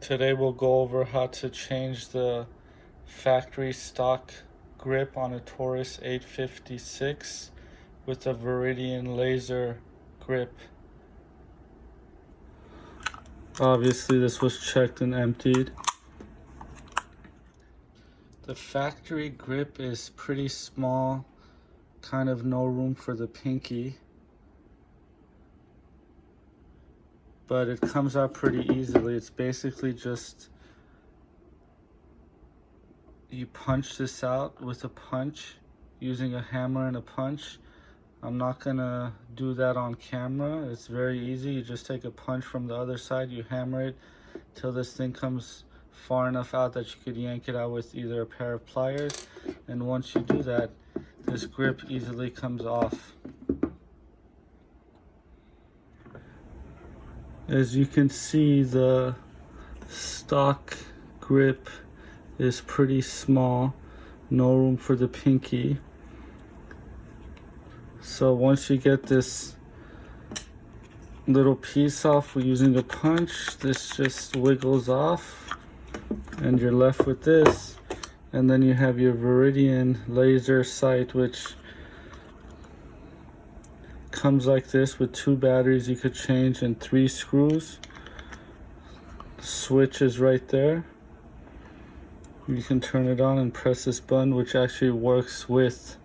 Today we'll go over how to change the factory stock grip on a Taurus 856 with a Viridian Laser Grip. Obviously this was checked and emptied. The factory grip is pretty small, kind of no room for the pinky, but it comes out pretty easily. It's basically just you punch this out with a punch using a hammer and a punch. I'm not gonna do that on camera. It's very easy. You just take a punch from the other side, you hammer it till this thing comes far enough out that you could yank it out with either a pair of pliers, and once you do that, this grip easily comes off. As you can see, the stock grip is pretty small, no room for the pinky. So once you get this little piece off using a punch, this just wiggles off and you're left with this. And then you have your Viridian laser sight, which comes like this with 2 batteries you could change and 3 screws. Switch is right there. You can turn it on and press this button, which actually works with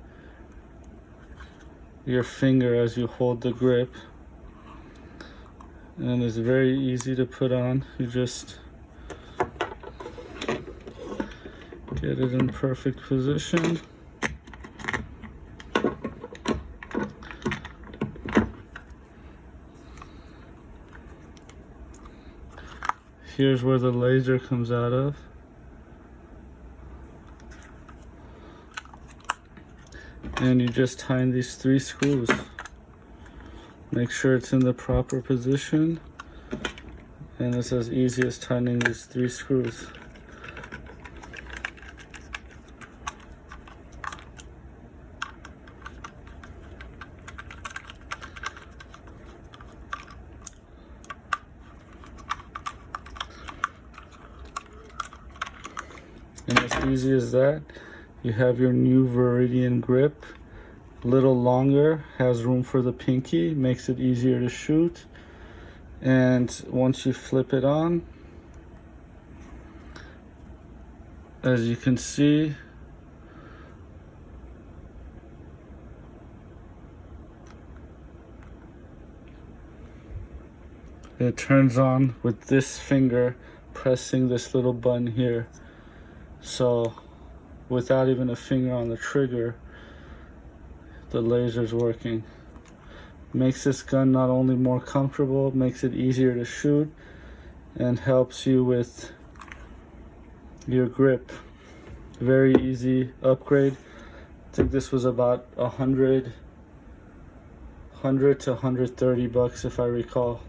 your finger as you hold the grip, and it's very easy to put on. You just get it in perfect position. Here's where the laser comes out of. And you just tighten these 3 screws. Make sure it's in the proper position. And it's as easy as tightening these 3 screws. And as easy as that, you have your new Viridian grip. A little longer, has room for the pinky, makes it easier to shoot. And once you flip it on, as you can see, it turns on with this finger pressing this little button here. So without even a finger on the trigger, the laser's working. Makes this gun not only more comfortable, makes it easier to shoot, and helps you with your grip. Very easy upgrade. I think this was about $100 to $130 if I recall.